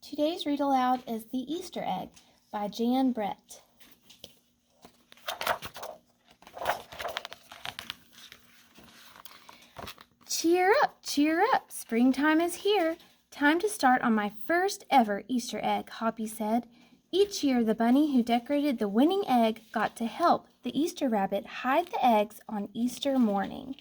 Today's read aloud is The Easter Egg by Jan Brett. Cheer up, springtime is here. Time to start on my first ever Easter egg, Hoppy said. Each year, the bunny who decorated the winning egg got to help the Easter rabbit hide the eggs on Easter morning.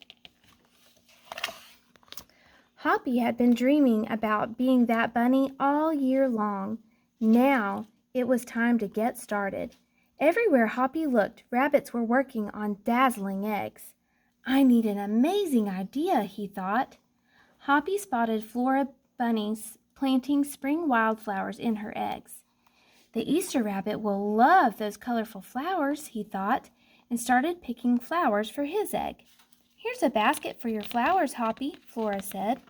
Hoppy had been dreaming about being that bunny all year long. Now it was time to get started. Everywhere Hoppy looked, rabbits were working on dazzling eggs. I need an amazing idea, he thought. Hoppy spotted Flora Bunny planting spring wildflowers in her eggs. The Easter rabbit will love those colorful flowers, he thought, and started picking flowers for his egg. Here's a basket for your flowers, Hoppy, Flora said.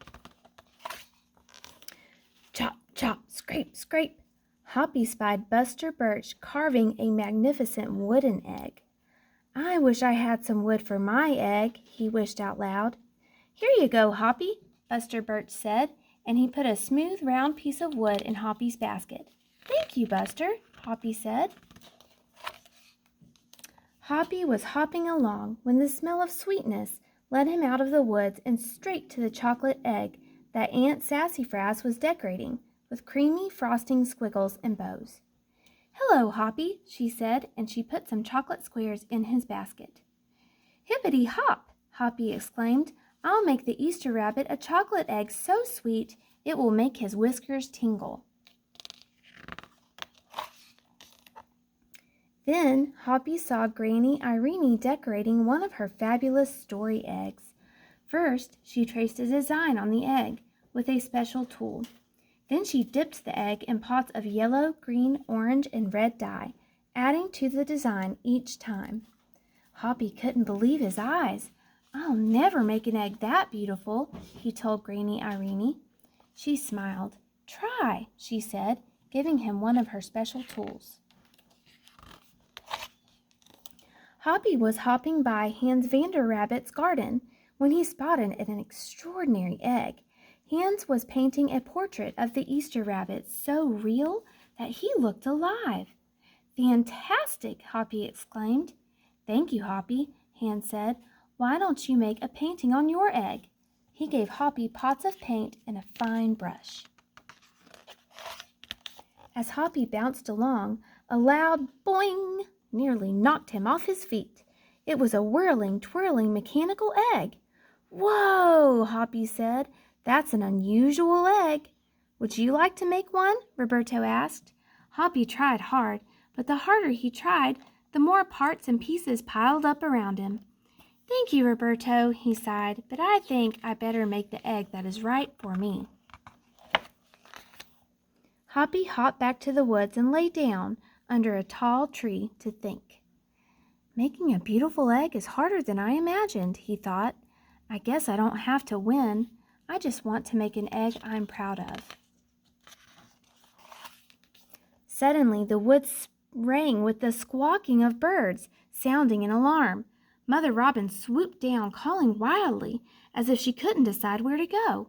Chop, chop, scrape, scrape. Hoppy spied Buster Birch carving a magnificent wooden egg. I wish I had some wood for my egg, he wished out loud. Here you go, Hoppy, Buster Birch said, and he put a smooth, round piece of wood in Hoppy's basket. Thank you, Buster, Hoppy said. Hoppy was hopping along when the smell of sweetness led him out of the woods and straight to the chocolate egg that Aunt Sassafras was decorating with creamy frosting squiggles and bows. Hello, Hoppy, she said, and she put some chocolate squares in his basket. Hippity hop, Hoppy exclaimed. I'll make the Easter rabbit a chocolate egg so sweet it will make his whiskers tingle. Then Hoppy saw Granny Irene decorating one of her fabulous story eggs. First, she traced a design on the egg with a special tool. Then she dipped the egg in pots of yellow, green, orange, and red dye, adding to the design each time. Hoppy couldn't believe his eyes. I'll never make an egg that beautiful, he told Granny Irene. She smiled. Try, she said, giving him one of her special tools. Hoppy was hopping by Hans Vanderrabbit's garden when he spotted an extraordinary egg. Hans was painting a portrait of the Easter rabbit so real that he looked alive. Fantastic, Hoppy exclaimed. Thank you, Hoppy, Hans said. Why don't you make a painting on your egg? He gave Hoppy pots of paint and a fine brush. As Hoppy bounced along, a loud boing nearly knocked him off his feet. It was a whirling, twirling mechanical egg. Whoa, Hoppy said. That's an unusual egg. Would you like to make one? Roberto asked. Hoppy tried hard, but the harder he tried, the more parts and pieces piled up around him. Thank you, Roberto, he sighed, but I think I better make the egg that is right for me. Hoppy hopped back to the woods and lay down under a tall tree to think. Making a beautiful egg is harder than I imagined, he thought. I guess I don't have to win. I just want to make an egg I'm proud of. Suddenly, the woods rang with the squawking of birds, sounding an alarm. Mother Robin swooped down, calling wildly, as if she couldn't decide where to go.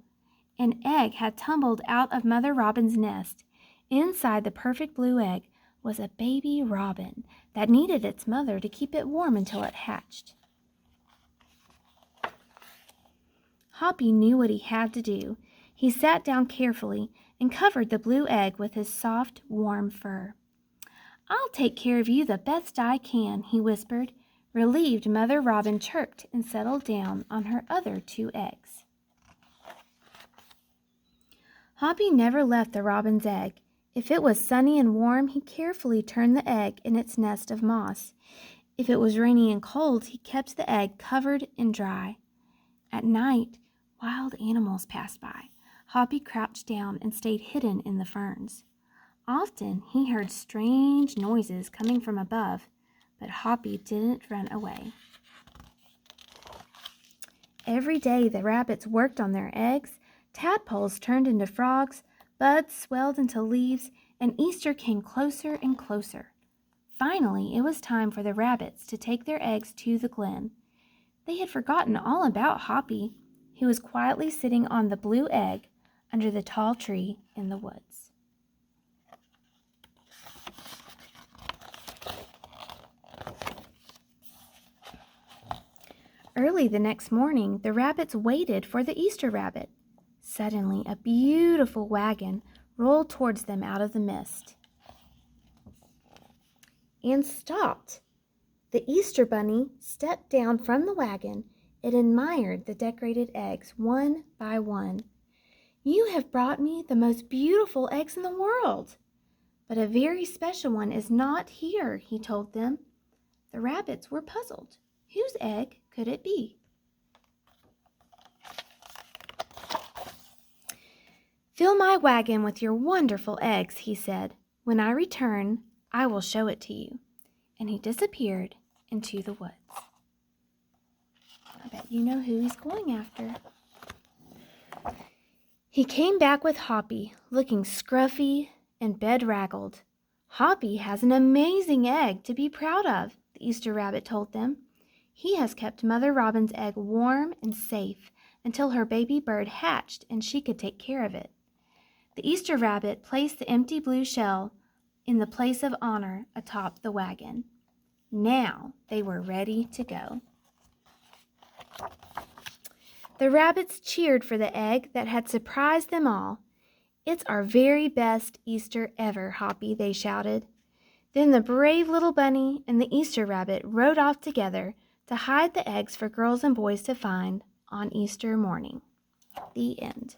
An egg had tumbled out of Mother Robin's nest. Inside the perfect blue egg was a baby robin that needed its mother to keep it warm until it hatched. Hoppy knew what he had to do. He sat down carefully and covered the blue egg with his soft, warm fur. I'll take care of you the best I can, he whispered. Relieved, Mother Robin chirped and settled down on her other 2 eggs. Hoppy never left the robin's egg. If it was sunny and warm, he carefully turned the egg in its nest of moss. If it was rainy and cold, he kept the egg covered and dry. At night, wild animals passed by. Hoppy crouched down and stayed hidden in the ferns. Often he heard strange noises coming from above, but Hoppy didn't run away. Every day the rabbits worked on their eggs. Tadpoles turned into frogs, buds swelled into leaves, and Easter came closer and closer. Finally, it was time for the rabbits to take their eggs to the glen. They had forgotten all about Hoppy, who was quietly sitting on the blue egg under the tall tree in the woods. Early the next morning, the rabbits waited for the Easter rabbit. Suddenly, a beautiful wagon rolled towards them out of the mist and stopped. The Easter bunny stepped down from the wagon and admired the decorated eggs one by one. "You have brought me the most beautiful eggs in the world, but a very special one is not here," he told them. The rabbits were puzzled. Whose egg could it be? "Fill my wagon with your wonderful eggs," he said. "When I return, I will show it to you." And he disappeared into the woods. I bet you know who he's going after. He came back with Hoppy, looking scruffy and bedraggled. "Hoppy has an amazing egg to be proud of," the Easter rabbit told them. "He has kept Mother Robin's egg warm and safe until her baby bird hatched and she could take care of it." The Easter rabbit placed the empty blue shell in the place of honor atop the wagon. Now they were ready to go. The rabbits cheered for the egg that had surprised them all. "It's our very best Easter ever, Hoppy," they shouted. Then the brave little bunny and the Easter rabbit rode off together to hide the eggs for girls and boys to find on Easter morning. The end.